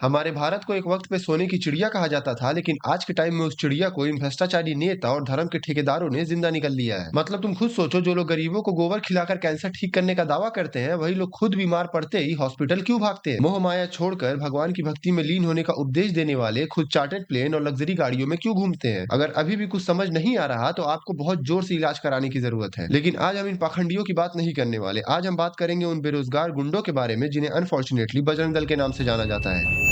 हमारे भारत को एक वक्त पे सोने की चिड़िया कहा जाता था, लेकिन आज के टाइम में उस चिड़िया को इन भ्रष्टाचारी नेता और धर्म के ठेकेदारों ने जिंदा निकल लिया है। मतलब तुम खुद सोचो, जो लोग गरीबों को गोबर खिलाकर कैंसर ठीक करने का दावा करते हैं, वही लोग खुद बीमार पड़ते ही हॉस्पिटल क्यों भागते हैं? मोह माया छोड़कर भगवान की भक्ति में लीन होने का उपदेश देने वाले खुद चार्टर्ड प्लेन और लग्जरी गाड़ियों में क्यों घूमते हैं? अगर अभी भी कुछ समझ नहीं आ रहा तो आपको बहुत जोर से इलाज कराने की जरूरत है। लेकिन आज हम इन पाखंडियों की बात नहीं करने वाले। आज हम बात करेंगे उन बेरोजगार गुंडों के बारे में जिन्हें अनफॉर्चुनेटली बजरंग दल के नाम से जाना जाता है।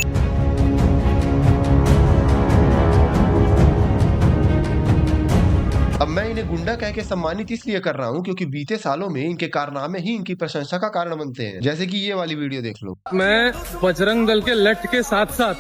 अब मैं इन्हें गुंडा कह के सम्मानित इसलिए कर रहा हूँ क्योंकि बीते सालों में इनके कारनामे ही इनकी प्रशंसा का कारण बनते हैं। जैसे कि ये वाली वीडियो देख लो। मैं बजरंग दल के लट के साथ साथ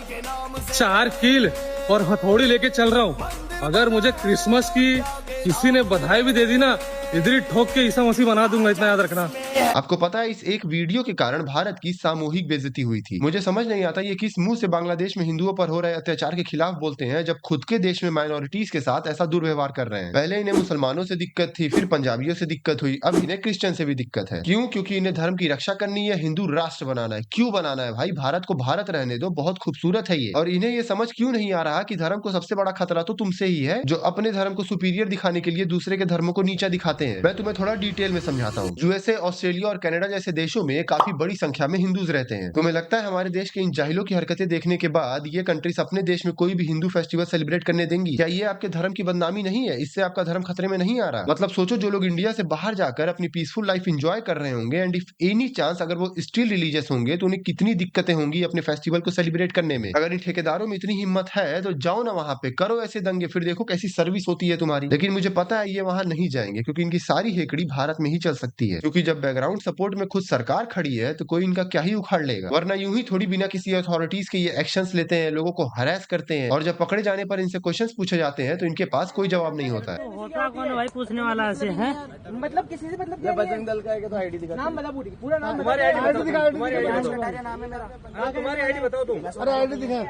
4 कील और हथौड़ी लेके चल रहा हूँ। अगर मुझे क्रिसमस की किसी ने बधाई भी दे दी ना, इधर ही ठोक के ईसा मसीह बना दूंगा, इतना याद रखना। आपको पता है, इस एक वीडियो के कारण भारत की सामूहिक बेइज्जती हुई थी। मुझे समझ नहीं आता ये किस मुंह से बांग्लादेश में हिंदुओं पर हो रहे अत्याचार के खिलाफ बोलते हैं, जब खुद के देश में माइनॉरिटीज के साथ ऐसा दुर्व्यवहार कर रहे हैं। पहले इन्हें मुसलमानों से दिक्कत थी, फिर पंजाबियों से दिक्कत हुई, अब इन्हें क्रिश्चियन से भी दिक्कत है। क्यों? क्योंकि इन्हें धर्म की रक्षा करनी है, हिंदू राष्ट्र बनाना है। क्यों बनाना है भाई? भारत को भारत रहने दो, बहुत खूबसूरत है ये। और इन्हें ये समझ क्यों नहीं आ रहा कि धर्म को सबसे बड़ा खतरा तो तुमसे ही है, जो अपने धर्म को सुपीरियर दिखाने के लिए दूसरे के धर्मों को नीचा दिखाते हैं। मैं तुम्हें थोड़ा डिटेल में समझाता हूँ। यूएसए, ऑस्ट्रेलिया और कनाडा जैसे देशों में काफी बड़ी संख्या में हिंदूज रहते हैं। तुम्हें लगता है हमारे देश के इन जाहिलों की हरकतें देखने के बाद ये कंट्रीज अपने देश में कोई भी हिंदू फेस्टिवल सेलिब्रेट करने देंगी? क्या ये आपके धर्म की बदनामी नहीं है? इससे आपका धर्म खतरे में नहीं आ रहा? मतलब सोचो, जो लोग इंडिया से बाहर जाकर अपनी पीसफुल लाइफ एंजॉय कर रहे होंगे, एंड इफ एनी चांस अगर वो स्टिल रिलीजियस होंगे, तो उन्हें कितनी दिक्कतें होंगी अपने फेस्टिवल को सेलिब्रेट करने में। अगर इन ठेकेदारों में इतनी हिम्मत है तो जाओ ना वहां पे, करो ऐसे दंगे, फिर देखो कैसी सर्विस होती है तुम्हारी। लेकिन मुझे पता है ये वहां नहीं जाएंगे, क्योंकि इनकी सारी हेकड़ी भारत में ही चल सकती है। क्योंकि जब बैकग्राउंड सपोर्ट में खुद सरकार खड़ी है तो कोई इनका क्या ही उखाड़ लेगा। वरना यूं ही थोड़ी बिना किसी अथॉरिटीज के ये एक्शंस लेते हैं, लोगों को हरास करते हैं, और जब पकड़े जाने पर इनसे क्वेश्चंस पूछे जाते हैं तो इनके पास कोई जवाब नहीं होता है। होता कौन भाई पूछने वाला ऐसे है? मतलब किसी से मतलब बजरंग दल का है तो आईडी दिखा। नाम बता, पूरा नाम तुम्हारी आईडी दिखा। तुम्हारी आईडी नाम है मेरा। हाँ, तुम्हारी आईडी बताओ तुम। अरे आईडी दिखा,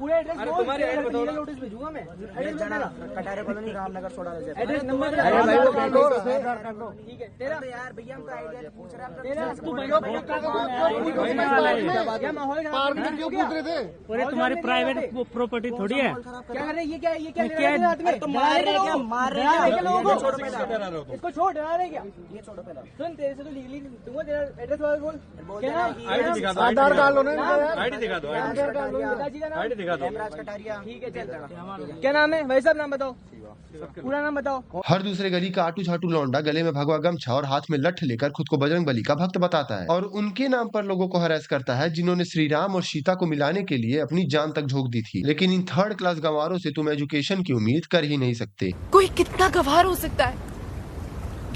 पूरा एड्रेस। अरे तुम्हारी आईडी बताओ। नोटिस भेजूंगा मैं। Katare colony, Ramnagar, soda. Address number. अरे भाई वो कर लो। ठीक है तेरा यार, भैया हम तो आईडी पूछ रहे हैं। तेरा तू भैया क्या माहौल खराब क्यों पूछ रहे थे? पूरे तुम्हारी प्राइवेट प्रॉपर्टी थोड़ी है। क्या कर रहे? ये क्या मार रहे क्या? मार रहे क्या लोगों को? इसको छोड़ डरा रहे क्या? ये छोड़ो पहले। सुन, तेरे से तो लीगली दूंगा। तेरा एड्रेस बोल। क्या आईडी दिखा दो। आधार कार्ड लो ना। आईडी दिखा दो। आधार कार्ड लो। पिताजी का नाम आईडी दिखा दो। ठीक है, चल। क्या नाम है भाई साहब? नाम बताओ, पूरा नाम बताओ। हर दूसरे गली का आटू झाटू लौंडा गले में भगवा गमछा और हाथ में लठ लेकर खुद को बजरंग बली का भक्त बताता है, और उनके नाम पर लोगों को हरास करता है जिन्होंने श्री राम और सीता को मिलाने के लिए अपनी जान तक झोंक दी थी। लेकिन इन थर्ड क्लास गंवारों से तुम एजुकेशन की उम्मीद कर ही नहीं सकते। कोई कितना गंवार हो सकता है?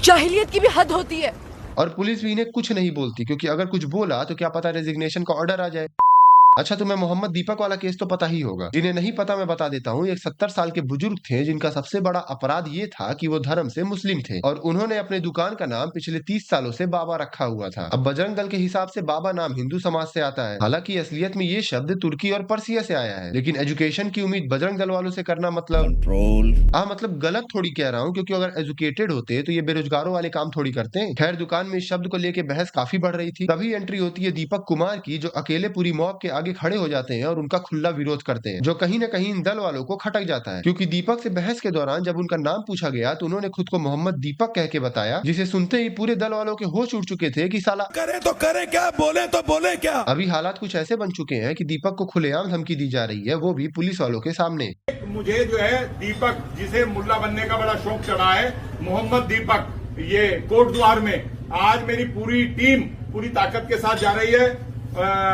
जाहिलियत की भी हद होती है। और पुलिस भी इन्हें कुछ नहीं बोलती, क्योंकि अगर कुछ बोला तो क्या पता रेजिग्नेशन का ऑर्डर आ जाए। अच्छा, तुम्हें मोहम्मद दीपक वाला केस तो पता ही होगा। जिन्हें नहीं पता मैं बता देता हूँ। एक 70 साल के बुजुर्ग थे जिनका सबसे बड़ा अपराध ये था कि वो धर्म से मुस्लिम थे, और उन्होंने अपने दुकान का नाम पिछले 30 सालों से बाबा रखा हुआ था। अब बजरंग दल के हिसाब से बाबा नाम हिंदू समाज से आता है, हालांकि असलियत में ये शब्द तुर्की और पर्सिया से आया है। लेकिन एजुकेशन की उम्मीद बजरंग दल वालों से करना मतलब गलत थोड़ी कह रहा हूँ, क्योंकि अगर एजुकेटेड होते तो ये बेरोजगारों वाले काम थोड़ी करते हैं। खैर, दुकान में इस शब्द को लेकर बहस काफी बढ़ रही थी। तभी एंट्री होती है दीपक कुमार की, जो अकेले पूरी मॉब के आगे खड़े हो जाते हैं और उनका खुला विरोध करते हैं, जो कहीं न कहीं इन दल वालों को खटक जाता है। क्योंकि दीपक से बहस के दौरान जब उनका नाम पूछा गया तो उन्होंने खुद को मोहम्मद दीपक कह के बताया, जिसे सुनते ही पूरे दल वालों के होश उड़ चुके थे कि साला करे तो करे क्या, बोले तो बोले क्या। अभी हालात कुछ ऐसे बन चुके हैं कि दीपक को खुलेआम धमकी दी जा रही है, वो भी पुलिस वालों के सामने। मुझे जो है दीपक, जिसे मुल्ला बनने का बड़ा शौक चढ़ा है, मोहम्मद दीपक, ये कोट द्वार में आज मेरी पूरी टीम पूरी ताकत के साथ जा रही है।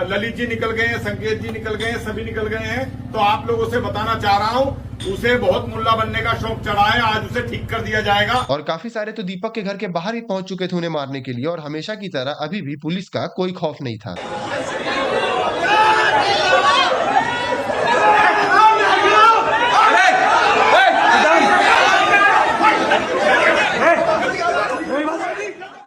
ललित जी निकल गए हैं, संकेत जी निकल गए हैं, सभी निकल गए हैं। तो आप लोगों से बताना चाह रहा हूं, उसे बहुत मुल्ला बनने का शौक चढ़ा है, आज उसे ठीक कर दिया जाएगा। और काफी सारे तो दीपक के घर के बाहर ही पहुंच चुके थे उन्हें मारने के लिए, और हमेशा की तरह अभी भी पुलिस का कोई खौफ नहीं था।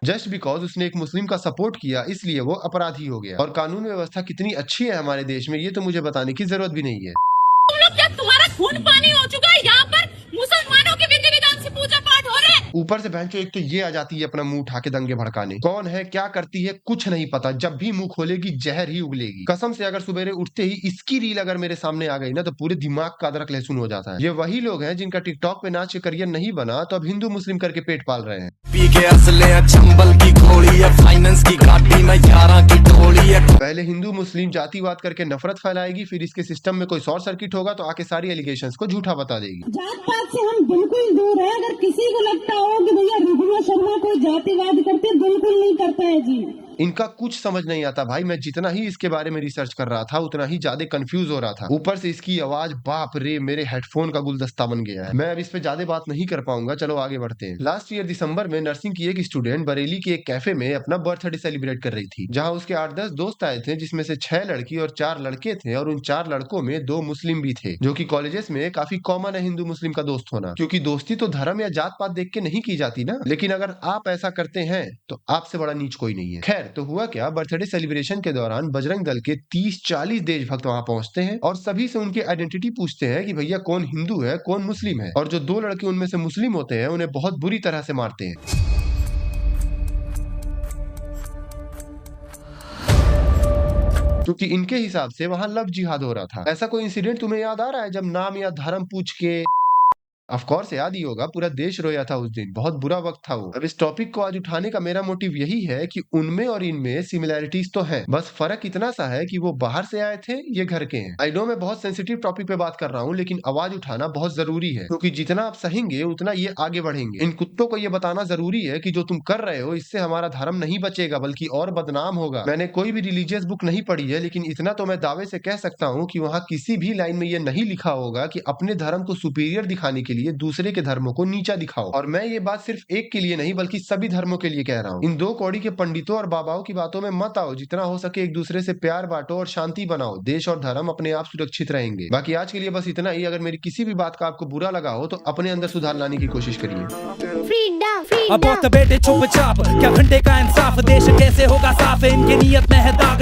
जस्ट बिकॉज उसने एक मुस्लिम का सपोर्ट किया, इसलिए वो अपराधी हो गया। और कानून व्यवस्था कितनी अच्छी है हमारे देश में, ये तो मुझे बताने की जरूरत भी नहीं है। तुम लोग क्या, तुम्हारा खून पानी हो चुका है? यहाँ पर मुसलमानों के विधि विधान से पूजा पाठ हो रहे हैं, ऊपर से बहनचो एक तो ये आ जाती है अपना मुंह उठा के दंगे भड़काने। कौन है, क्या करती है, कुछ नहीं पता। जब भी मुंह खोलेगी जहर ही उगलेगी। कसम से अगर सुबेरे उठते ही इसकी रील अगर मेरे सामने आ गई ना तो पूरे दिमाग का अदरक लहसुन हो जाता है। ये वही लोग हैं जिनका टिकटॉक पे नाच के करियर नहीं बना तो अब हिंदू मुस्लिम करके पेट पाल रहे हैं। पी के असले चंबल की घोड़ी है, फाइनेंस की घाटी में 11 की टोली है। पहले हिंदू मुस्लिम जातिवाद करके नफरत फैलाएगी, फिर इसके सिस्टम में कोई शॉर्ट सर्किट होगा तो आके सारी एलिगेशंस को झूठा बता देगी। जात पात से हम बिल्कुल दूर है। अगर किसी को लगता हो कि भैया रुबिया शर्मा कोई जातिवाद करते, बिल्कुल नहीं करता है जी। इनका कुछ समझ नहीं आता भाई। मैं जितना ही इसके बारे में रिसर्च कर रहा था उतना ही ज्यादा कंफ्यूज हो रहा था। ऊपर से इसकी आवाज बाप रे मेरे हेडफोन का गुलदस्ता बन गया है। मैं अब इस पे ज्यादा बात नहीं कर पाऊंगा, चलो आगे बढ़ते हैं। लास्ट ईयर दिसंबर में नर्सिंग की एक स्टूडेंट बरेली के एक कैफे में अपना बर्थडे सेलिब्रेट कर रही थी, जहां उसके 8-10 दोस्त आए थे, जिसमें से 6 लड़की और 4 लड़के थे। और उन 4 लड़कों में 2 मुस्लिम भी थे, जो कि कॉलेजेस में काफी कॉमन है हिंदू मुस्लिम का दोस्त होना, क्योंकि दोस्ती तो धर्म या जात पात देख के नहीं की जाती ना। लेकिन अगर आप ऐसा करते हैं तो आपसे बड़ा नीच कोई नहीं है। खैर, तो हुआ क्या, बर्थडे सेलिब्रेशन के दौरान बजरंग दल के 30-40 देशभक्त वहां पहुंचते हैं और सभी से उनकी आइडेंटिटी पूछते हैं कि भैया कौन हिंदू है कौन मुस्लिम है। और जो 2 लड़के उनमें से मुस्लिम होते हैं उन्हें बहुत बुरी तरह से मारते हैं। क्योंकि इनके हिसाब से वहां लव जिहाद हो रहा था। ऐसा कोई इंसिडेंट तुम्हें याद आ रहा है जब नाम या धर्म पूछ के? ऑफ कोर्स याद ही होगा, पूरा देश रोया था उस दिन, बहुत बुरा वक्त था वो। अब इस टॉपिक को आज उठाने का मेरा मोटिव यही है कि उनमें और इनमें सिमिलैरिटीज तो हैं, बस फर्क इतना सा है कि वो बाहर से आए थे, ये घर के हैं। आई नो मैं बहुत सेंसिटिव टॉपिक पे बात कर रहा हूँ, लेकिन आवाज उठाना बहुत जरूरी है, क्योंकि जितना आप सहेंगे उतना ये आगे बढ़ेंगे। इन कुत्तों को ये बताना जरूरी है कि जो तुम कर रहे हो इससे हमारा धर्म नहीं बचेगा बल्कि और बदनाम होगा। मैंने कोई भी रिलीजियस बुक नहीं पढ़ी है, लेकिन इतना तो मैं दावे से कह सकता हूँ कि वहाँ किसी भी लाइन में ये नहीं लिखा होगा कि अपने धर्म को सुपीरियर दिखाने के लिए दूसरे के धर्मों को नीचा दिखाओ। और मैं ये बात सिर्फ एक के लिए नहीं बल्कि सभी धर्मों के लिए कह रहा हूँ। इन 2 कौड़ी के पंडितों और बाबाओं की बातों में मत आओ। जितना हो सके एक दूसरे से प्यार बांटो और शांति बनाओ, देश और धर्म अपने आप सुरक्षित रहेंगे। बाकी आज के लिए बस इतना ही। अगर मेरी किसी भी बात का आपको बुरा लगा हो तो अपने अंदर सुधार लाने की कोशिश करिए। अब बेटे चुपचाप, क्या घंटे का इंसाफ, देश कैसे होगा साफ, इनकी नीयत में है दाग।